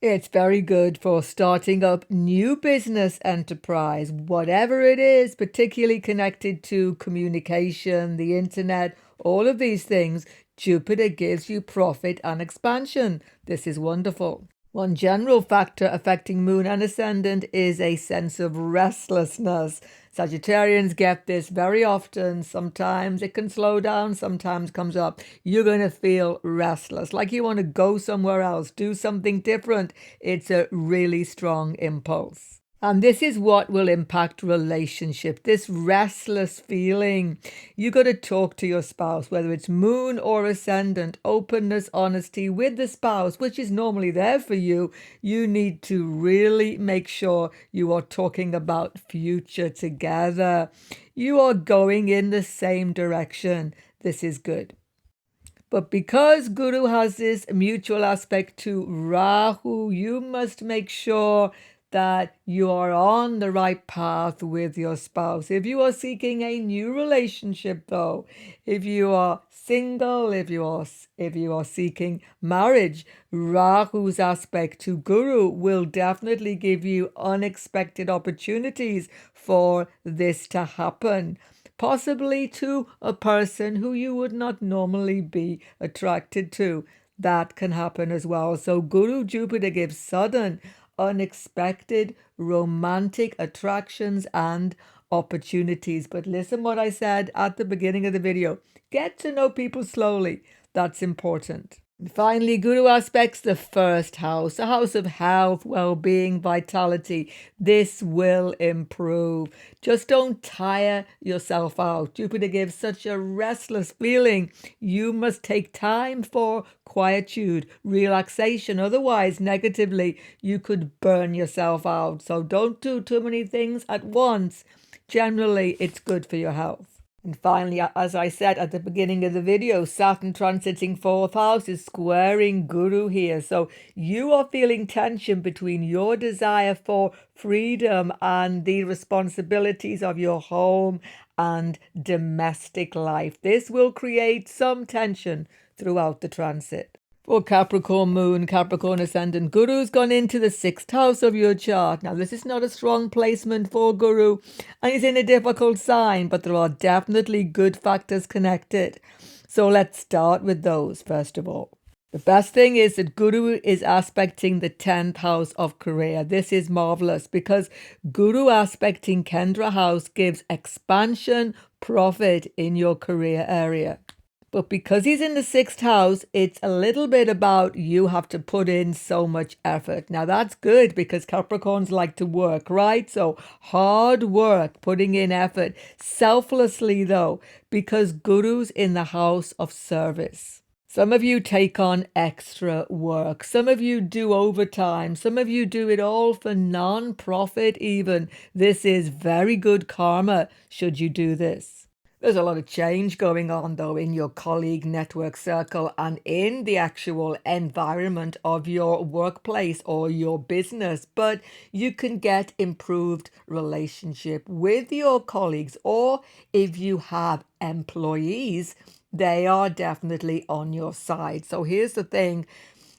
It's very good for starting up new business enterprise, whatever it is, particularly connected to communication, the internet, all of these things. Jupiter gives you profit and expansion. This is wonderful. One general factor affecting Moon and Ascendant is a sense of restlessness. Sagittarians get this very often. Sometimes it can slow down, sometimes comes up. You're going to feel restless, like you want to go somewhere else, do something different. It's a really strong impulse. And this is what will impact relationship, this restless feeling. You got to talk to your spouse, whether it's Moon or Ascendant, openness, honesty with the spouse, which is normally there for you. You need to really make sure you are talking about future together. You are going in the same direction. This is good. But because Guru has this mutual aspect to Rahu, you must make sure that you are on the right path with your spouse. If you are seeking a new relationship, though, if you are single, if you are seeking marriage, Rahu's aspect to Guru will definitely give you unexpected opportunities for this to happen. Possibly to a person who you would not normally be attracted to. That can happen as well. So Guru Jupiter gives sudden, unexpected, romantic attractions and opportunities. But listen what I said at the beginning of the video. Get to know people slowly. That's important. And finally, Guru aspects the first house, a house of health, well-being, vitality. This will improve. Just don't tire yourself out. Jupiter gives such a restless feeling. You must take time for quietude, relaxation. Otherwise, negatively, you could burn yourself out. So don't do too many things at once. Generally, it's good for your health. And finally, as I said at the beginning of the video, Saturn transiting fourth house is squaring Guru here. So you are feeling tension between your desire for freedom and the responsibilities of your home and domestic life. This will create some tension throughout the transit. For Capricorn Moon, Capricorn Ascendant, Guru's gone into the sixth house of your chart. Now, this is not a strong placement for Guru, and he's in a difficult sign, but there are definitely good factors connected. So let's start with those, first of all. The best thing is that Guru is aspecting the 10th house of career. This is marvelous because Guru aspecting Kendra house gives expansion, profit in your career area. But because he's in the sixth house, it's a little bit about you have to put in so much effort. Now, that's good because Capricorns like to work, right? So hard work, putting in effort. Selflessly, though, because Guru's in the house of service. Some of you take on extra work. Some of you do overtime. Some of you do it all for non-profit even. This is very good karma should you do this. There's a lot of change going on, though, in your colleague network circle and in the actual environment of your workplace or your business. But you can get improved relationship with your colleagues, or if you have employees, they are definitely on your side. So here's the thing.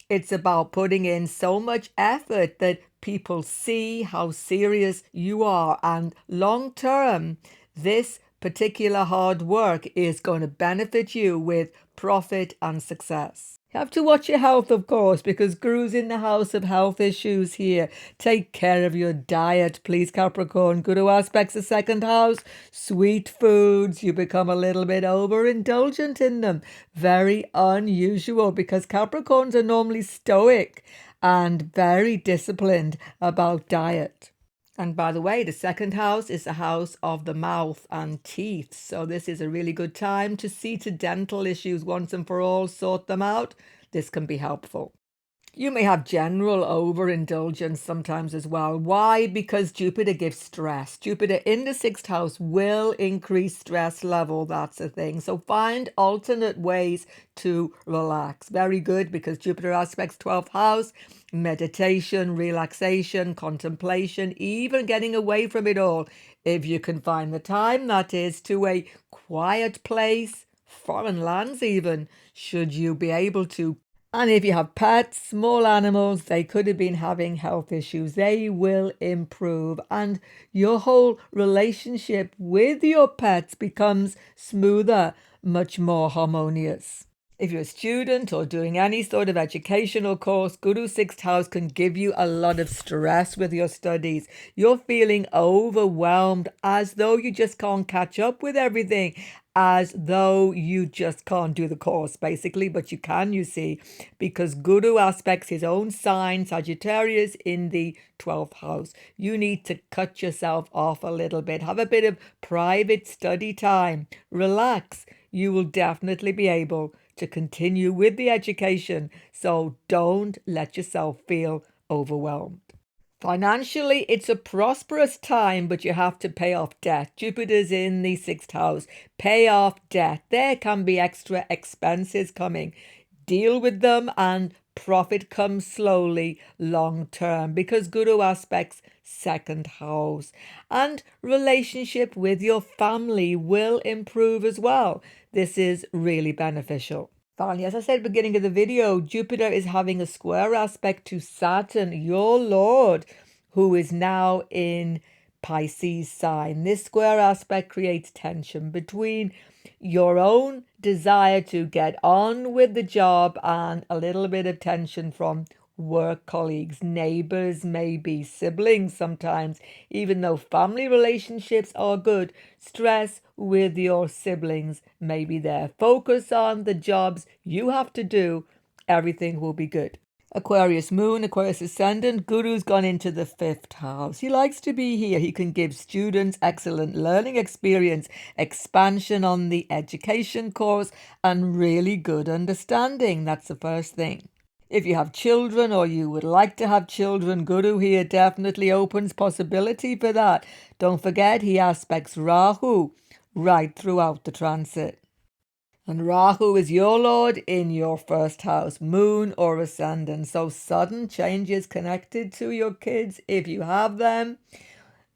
It's about putting in so much effort that people see how serious you are. And long term, this particular hard work is going to benefit you with profit and success. You have to watch your health, of course, because Guru's in the house of health issues here. Take care of your diet, please, Capricorn. Guru aspects the second house. Sweet foods, you become a little bit overindulgent in them. Very unusual because Capricorns are normally stoic and very disciplined about diet. And by the way, the second house is the house of the mouth and teeth. So this is a really good time to see to dental issues once and for all, sort them out. This can be helpful. You may have general overindulgence sometimes as well. Why? Because Jupiter gives stress. Jupiter in the sixth house will increase stress level. That's a thing. So find alternate ways to relax. Very good, because Jupiter aspects 12th house, meditation, relaxation, contemplation, even getting away from it all. If you can find the time, that is, to a quiet place, foreign lands even, should you be able to. And if you have pets, small animals, they could have been having health issues. They will improve. And your whole relationship with your pets becomes smoother, much more harmonious. If you're a student or doing any sort of educational course, Guru sixth house can give you a lot of stress with your studies. You're feeling overwhelmed, as though you just can't catch up with everything, as though you just can't do the course, basically. But you can, you see, because Guru aspects his own sign, Sagittarius, in the 12th house. You need to cut yourself off a little bit. Have a bit of private study time. Relax. You will definitely be able to continue with the education. So don't let yourself feel overwhelmed. Financially, it's a prosperous time, but you have to pay off debt. Jupiter's in the sixth house. Pay off debt. There can be extra expenses coming. Deal with them, and profit comes slowly long term, because Guru aspects second house. And relationship with your family will improve as well. This is really beneficial. Finally, as I said at the beginning of the video, Jupiter is having a square aspect to Saturn, your Lord, who is now in Pisces sign. This square aspect creates tension between your own desire to get on with the job and a little bit of tension from work colleagues, neighbors, maybe siblings sometimes. Even though family relationships are good, stress with your siblings may be there. Focus on the jobs you have to do. Everything will be good. Aquarius moon, Aquarius ascendant, Guru's gone into the fifth house. He likes to be here. He can give students excellent learning experience, expansion on the education course, and really good understanding. That's the first thing. If you have children or you would like to have children, Guru here definitely opens possibility for that. Don't forget, he aspects Rahu right throughout the transit. And Rahu is your Lord in your first house, moon or ascendant. So sudden changes connected to your kids, if you have them.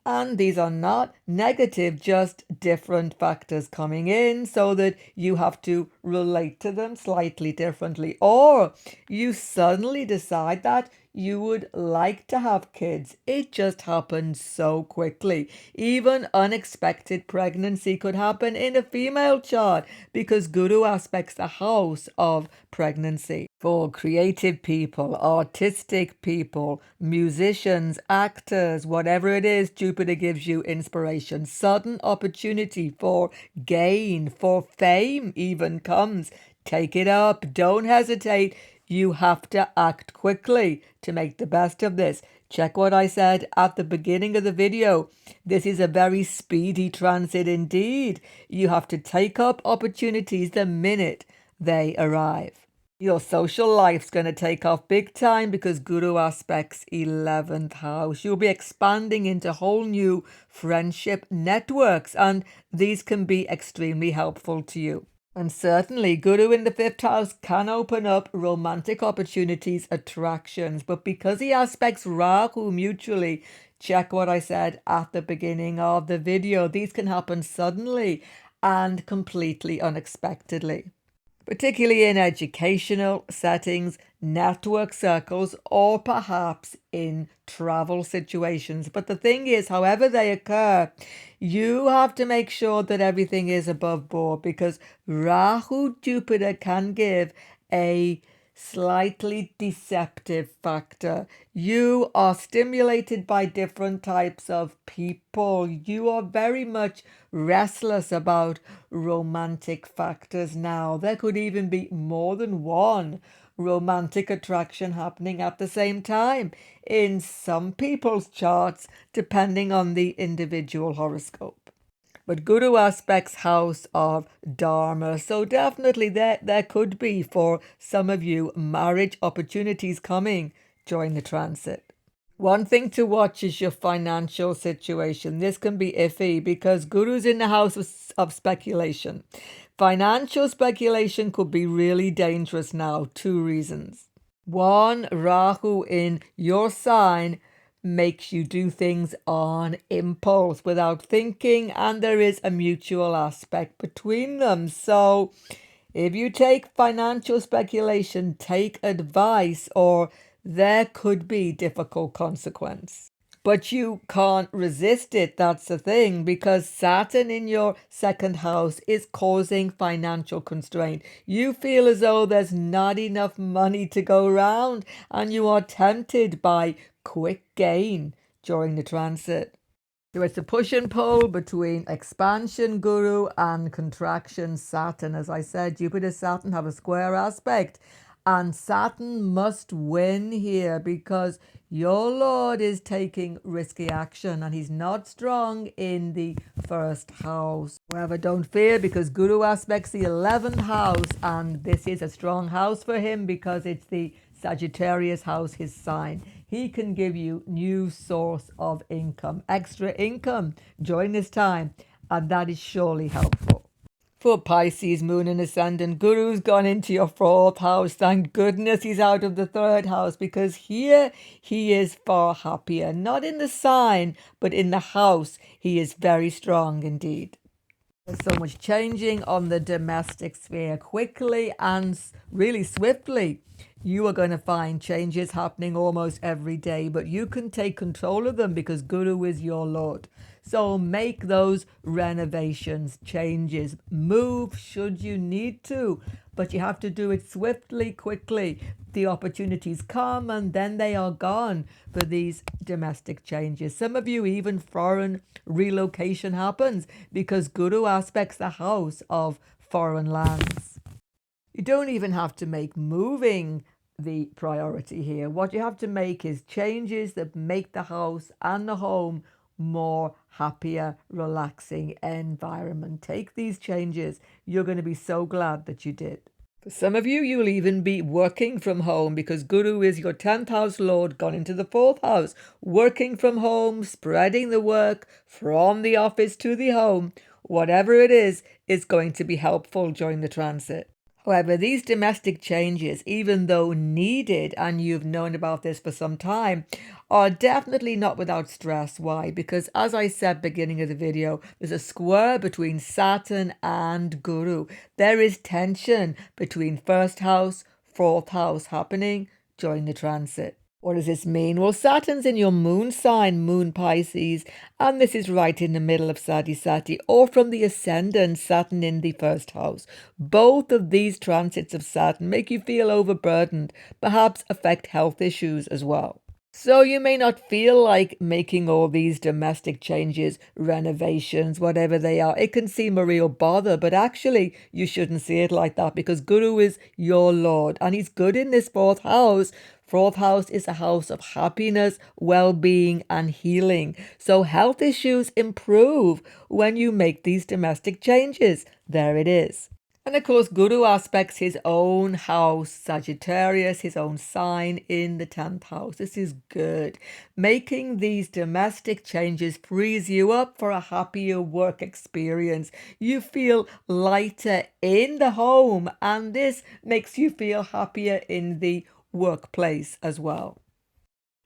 And these are not negative, just different factors coming in, so that you have to relate to them slightly differently. Or you suddenly decide that you would like to have kids. It just happens so quickly. Even unexpected pregnancy could happen in a female chart, because Guru aspects the house of pregnancy. For creative people, artistic people, musicians, actors, whatever it is, Jupiter gives you inspiration. Sudden opportunity for gain, for fame even comes. Take it up. Don't hesitate. You have to act quickly to make the best of this. Check what I said at the beginning of the video. This is a very speedy transit indeed. You have to take up opportunities the minute they arrive. Your social life's going to take off big time, because Guru aspects 11th house. You'll be expanding into whole new friendship networks, and these can be extremely helpful to you. And certainly, Guru in the fifth house can open up romantic opportunities, attractions. But because he aspects Rahu mutually, check what I said at the beginning of the video. These can happen suddenly and completely unexpectedly, particularly in educational settings, network circles, or perhaps in travel situations. But the thing is, however they occur, you have to make sure that everything is above board, because Rahu Jupiter can give a slightly deceptive factor. You are stimulated by different types of people. You are very much restless about romantic factors now. There could even be more than one romantic attraction happening at the same time in some people's charts, depending on the individual horoscope. But Guru aspects house of Dharma. So definitely there could be for some of you marriage opportunities coming during the transit. One thing to watch is your financial situation. This can be iffy because Guru's in the house of speculation. Financial speculation could be really dangerous now. 2 reasons. One, Rahu in your sign makes you do things on impulse without thinking, and there is a mutual aspect between them. So if you take financial speculation, take advice, or there could be difficult consequence. But you can't resist it, that's the thing, because Saturn in your second house is causing financial constraint. You feel as though there's not enough money to go around, and you are tempted by quick gain during the transit. So it's a push and pull between expansion Guru and contraction Saturn. As I said, Jupiter Saturn have a square aspect, and Saturn must win here because your Lord is taking risky action and he's not strong in the first house. However, don't fear because Guru aspects the 11th house, and this is a strong house for him because it's the Sagittarius house, his sign. He can give you new source of income, extra income during this time, and that is surely helpful. For Pisces, Moon and Ascendant, Guru's gone into your 4th house. Thank goodness he's out of the 3rd house because here he is far happier. Not in the sign, but in the house. He is very strong indeed. There's so much changing on the domestic sphere quickly and really swiftly. You are going to find changes happening almost every day, but you can take control of them because Guru is your Lord. So make those renovations, changes, move should you need to, but you have to do it swiftly, quickly. The opportunities come and then they are gone for these domestic changes. Some of you, even foreign relocation happens because Guru aspects the house of foreign lands. You don't even have to make moving the priority here. What you have to make is changes that make the house and the home more happier, relaxing environment. Take these changes. You're going to be so glad that you did. For some of you, you'll even be working from home because Guru is your 10th house Lord, gone into the 4th house. Working from home, spreading the work from the office to the home, whatever it is going to be helpful during the transit. However, these domestic changes, even though needed, and you've known about this for some time, are definitely not without stress. Why? Because as I said beginning of the video, there's a square between Saturn and Guru. There is tension between 1st house, 4th house happening during the transit. What does this mean? Well, Saturn's in your moon sign, Moon Pisces, and this is right in the middle of Sati, or from the ascendant, Saturn in the 1st house. Both of these transits of Saturn make you feel overburdened, perhaps affect health issues as well. So you may not feel like making all these domestic changes, renovations, whatever they are. It can seem a real bother, but actually you shouldn't see it like that because Guru is your Lord and he's good in this 4th house. 4th house is a house of happiness, well-being and healing. So health issues improve when you make these domestic changes. There it is. And of course, Guru aspects his own house, Sagittarius, his own sign in the 10th house. This is good. Making these domestic changes frees you up for a happier work experience. You feel lighter in the home, and this makes you feel happier in the workplace as well.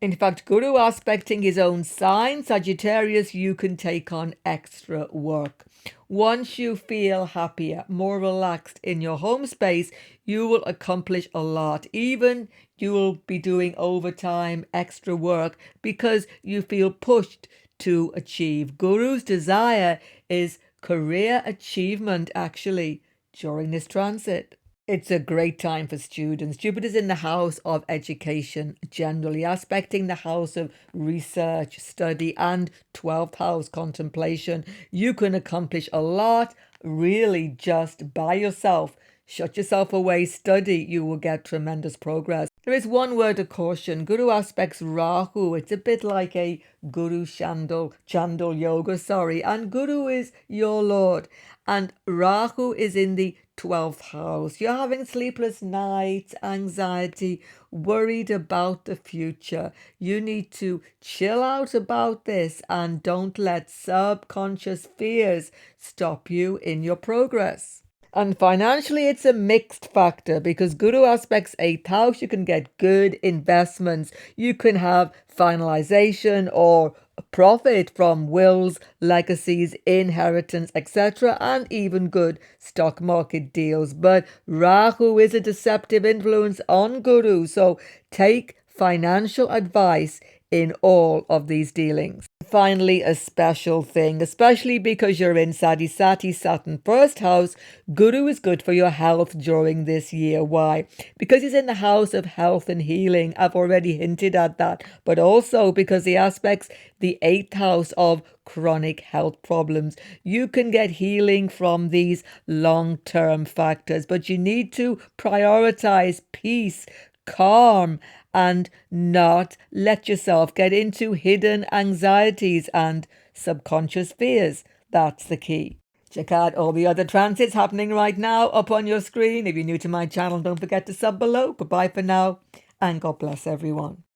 In fact, Guru aspecting his own sign, Sagittarius, you can take on extra work. Once you feel happier, more relaxed in your home space, you will accomplish a lot. Even you will be doing overtime, extra work, because you feel pushed to achieve. Guru's desire is career achievement, actually, during this transit. It's a great time for students. Jupiter's in the house of education, generally aspecting the house of research, study, and 12th house contemplation. You can accomplish a lot really just by yourself. Shut yourself away, study, you will get tremendous progress. There is one word of caution. Guru aspects Rahu. It's a bit like a Guru Chandal Yoga, and Guru is your Lord. And Rahu is in the 12th house. You're having sleepless nights, anxiety, worried about the future. You need to chill out about this and don't let subconscious fears stop you in your progress. And financially, it's a mixed factor because Guru aspects 8th house. You can get good investments. You can have finalization or profit from wills, legacies, inheritance, etc., and even good stock market deals. But Rahu is a deceptive influence on Guru, so take financial advice in all of these dealings. Finally, a special thing, especially because you're in Saturn first house, Guru is good for your health during this year. Why? Because he's in the house of health and healing. I've already hinted at that, but also because he aspects the 8th house of chronic health problems. You can get healing from these long-term factors, but you need to prioritize peace, calm, and not let yourself get into hidden anxieties and subconscious fears. That's the key. Check out all the other transits happening right now up on your screen. If you're new to my channel, don't forget to sub below. Goodbye for now, and God bless everyone.